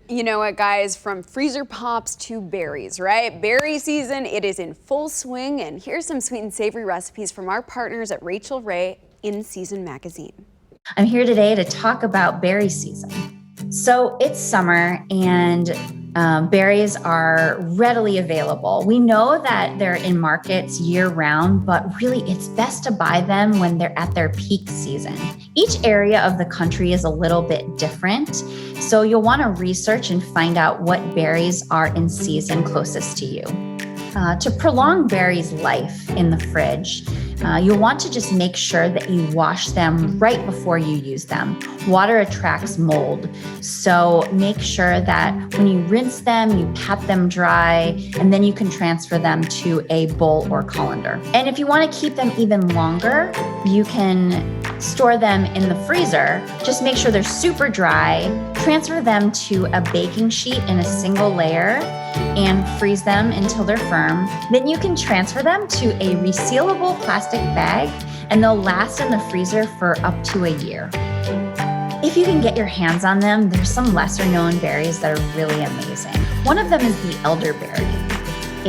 You know what, guys, from freezer pops to berries, right? Berry season, it is in full swing, and here's some sweet and savory recipes from our partners at Rachael Ray In Season magazine. I'm here today to talk about berry season. So it's summer and berries are readily available. We know that they're in markets year round, but really it's best to buy them when they're at their peak season. Each area of the country is a little bit different, so you'll want to research and find out what berries are in season closest to you. To prolong berries' life in the fridge, you'll want to just make sure that you wash them right before you use them. Water attracts mold, so make sure that when you rinse them, you pat them dry, and then you can transfer them to a bowl or colander. And if you want to keep them even longer, you can store them in the freezer. Just make sure they're super dry, transfer them to a baking sheet in a single layer, and freeze them until they're firm. Then you can transfer them to a resealable plastic bag, and they'll last in the freezer for up to a year. If you can get your hands on them, there's some lesser known berries that are really amazing. One of them is the elderberry.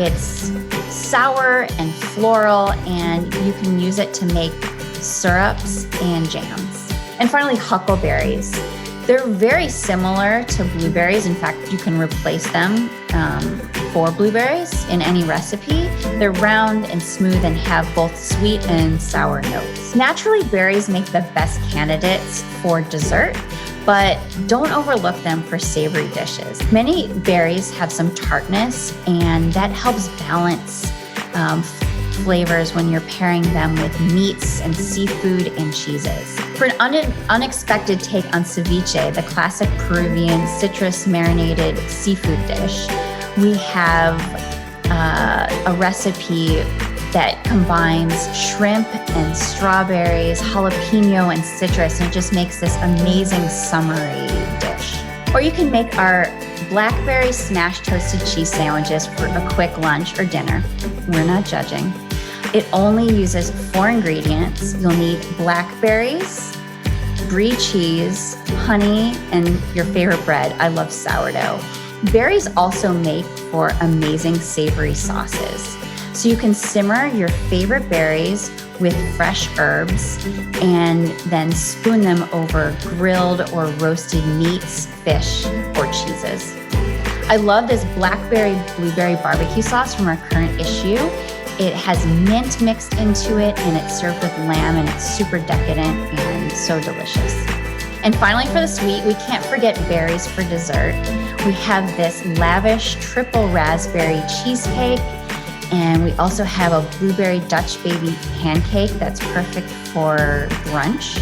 It's sour and floral, and you can use it to make syrups and jams. And finally, huckleberries. They're very similar to blueberries. In fact, you can replace them for blueberries in any recipe. They're round and smooth and have both sweet and sour notes. Naturally, berries make the best candidates for dessert, but don't overlook them for savory dishes. Many berries have some tartness, and that helps balance flavors when you're pairing them with meats and seafood and cheeses. For an unexpected take on ceviche, the classic Peruvian citrus marinated seafood dish, we have a recipe that combines shrimp and strawberries, jalapeno and citrus, and it just makes this amazing summery dish. Or you can make our Blackberry smashed toasted cheese sandwiches for a quick lunch or dinner. We're not judging. It only uses 4 ingredients. You'll need blackberries, brie cheese, honey, and your favorite bread. I love sourdough. Berries also make for amazing savory sauces. So you can simmer your favorite berries with fresh herbs and then spoon them over grilled or roasted meats, fish, or cheeses. I love this blackberry blueberry barbecue sauce from our current issue. It has mint mixed into it, and it's served with lamb, and it's super decadent and so delicious. And finally, for the sweet, we can't forget berries for dessert. We have this lavish triple raspberry cheesecake, and we also have a blueberry Dutch baby pancake that's perfect for brunch.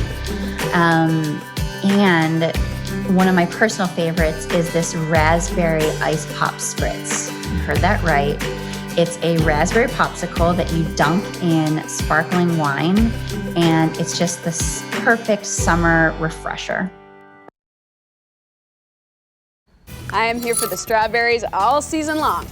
And one of my personal favorites is this raspberry Ice Pop Spritz. You heard that right. It's a raspberry popsicle that you dunk in sparkling wine, and it's just this perfect summer refresher. I am here for the strawberries all season long.